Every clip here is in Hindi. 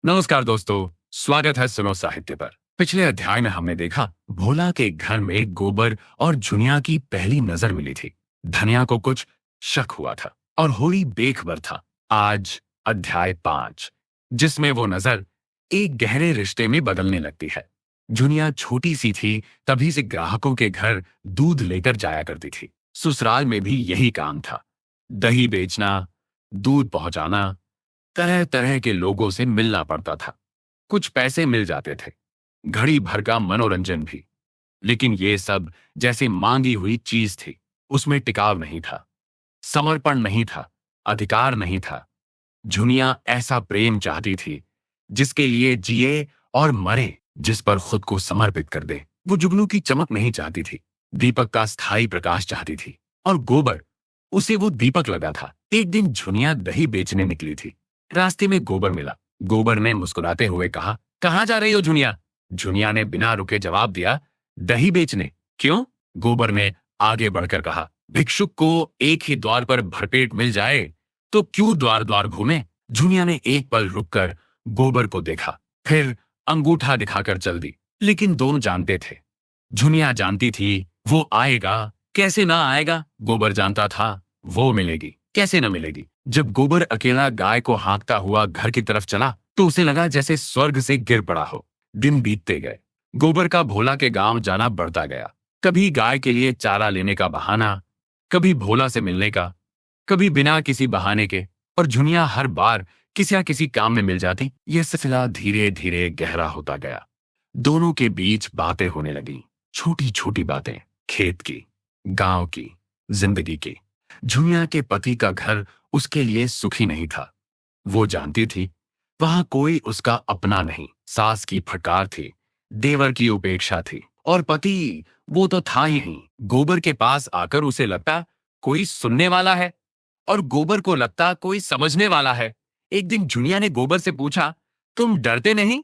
नमस्कार दोस्तों, स्वागत है सुनो साहित्य पर। पिछले अध्याय में हमने देखा भोला के घर में गोबर और जुनिया की पहली नजर मिली थी। धनिया को कुछ शक हुआ था और होरी बेखबर था। आज अध्याय 5, जिसमें वो नजर एक गहरे रिश्ते में बदलने लगती है। जुनिया छोटी सी थी, तभी से ग्राहकों के घर दूध लेकर जाया करती थी। ससुराल में भी यही काम था, दही बेचना, दूध पहुंचाना, तरह तरह के लोगों से मिलना पड़ता था। कुछ पैसे मिल जाते थे, घड़ी भर का मनोरंजन भी, लेकिन ये सब जैसे मांगी हुई चीज थी। उसमें टिकाव नहीं था, समर्पण नहीं था, अधिकार नहीं था। जुनिया ऐसा प्रेम चाहती थी जिसके लिए जिए और मरे, जिस पर खुद को समर्पित कर दे। वो जुगनू की चमक नहीं चाहती थी, दीपक का स्थायी प्रकाश चाहती थी। और गोबर, उसे वो दीपक लगा था। एक दिन जुनिया दही बेचने निकली थी। रास्ते में गोबर मिला। गोबर ने मुस्कुराते हुए कहा, कहाँ जा रही हो जुनिया? जुनिया ने बिना रुके जवाब दिया, दही बेचने। क्यों? गोबर ने आगे बढ़कर कहा, भिक्षुक को एक ही द्वार पर भरपेट मिल जाए तो क्यों द्वार द्वार घूमे? जुनिया ने एक पल रुककर गोबर को देखा, फिर अंगूठा दिखाकर चल दी। लेकिन दोनों जानते थे, जुनिया जानती थी वो आएगा, कैसे ना आएगा। गोबर जानता था वो मिलेगी, कैसे न मिलेगी। जब गोबर अकेला गाय को हाँकता हुआ घर की तरफ चला तो उसे लगा जैसे स्वर्ग से गिर पड़ा हो। दिन बीतते गए, गोबर का भोला के गांव जाना बढ़ता गया। कभी गाय के लिए चारा लेने का बहाना, कभी भोला से मिलने का, कभी बिना किसी बहाने के। और जुनिया हर बार किसी या किसी काम में मिल जाती। यह सिलसिला धीरे धीरे गहरा होता गया। दोनों के बीच बातें होने लगी, छोटी छोटी बातें, खेत की, गांव की, जिंदगी की। जुनिया के पति का घर उसके लिए सुखी नहीं था। वो जानती थी वहां कोई उसका अपना नहीं। सास की फटकार थी, देवर की उपेक्षा थी, और पति वो तो था ही नहीं। गोबर के पास आकर उसे लगता कोई सुनने वाला है, और गोबर को लगता कोई समझने वाला है। एक दिन जुनिया ने गोबर से पूछा, तुम डरते नहीं?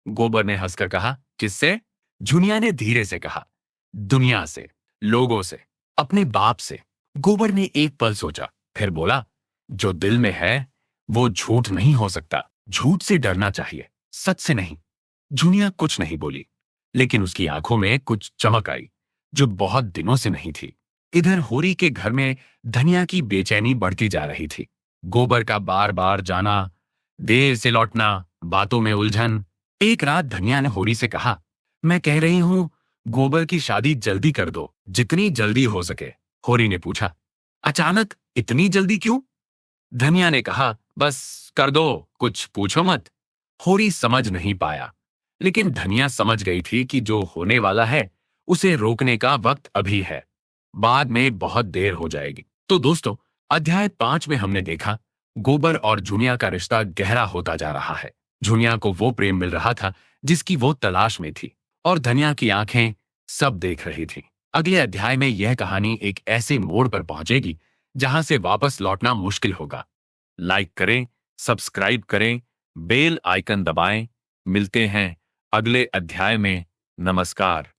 गोबर ने हंसकर कहा, किससे? जुनिया ने धीरे से कहा, दुनिया से, लोगों से, अपने बाप से। गोबर ने एक पल सोचा, फिर बोला, जो दिल में है वो झूठ नहीं हो सकता। झूठ से डरना चाहिए, सच से नहीं। जुनिया कुछ नहीं बोली, लेकिन उसकी आंखों में कुछ चमक आई जो बहुत दिनों से नहीं थी। इधर होरी के घर में धनिया की बेचैनी बढ़ती जा रही थी। गोबर का बार बार जाना, देर से लौटना, बातों में उलझन। एक रात धनिया ने होरी से कहा, मैं कह रही हूं गोबर की शादी जल्दी कर दो, जितनी जल्दी हो सके। होरी ने पूछा, अचानक इतनी जल्दी क्यों? धनिया ने कहा, बस कर दो, कुछ पूछो मत। होरी समझ नहीं पाया, लेकिन धनिया समझ गई थी कि जो होने वाला है उसे रोकने का वक्त अभी है, बाद में बहुत देर हो जाएगी। तो दोस्तों, अध्याय 5 में हमने देखा गोबर और जुनिया का रिश्ता गहरा होता जा रहा है। जुनिया को वो प्रेम मिल रहा था जिसकी वो तलाश में थी, और धनिया की आंखें सब देख रही थी। अगले अध्याय में यह कहानी एक ऐसे मोड़ पर पहुंचेगी जहां से वापस लौटना मुश्किल होगा। लाइक करें, सब्सक्राइब करें, बेल आइकन दबाएं। मिलते हैं अगले अध्याय में। नमस्कार।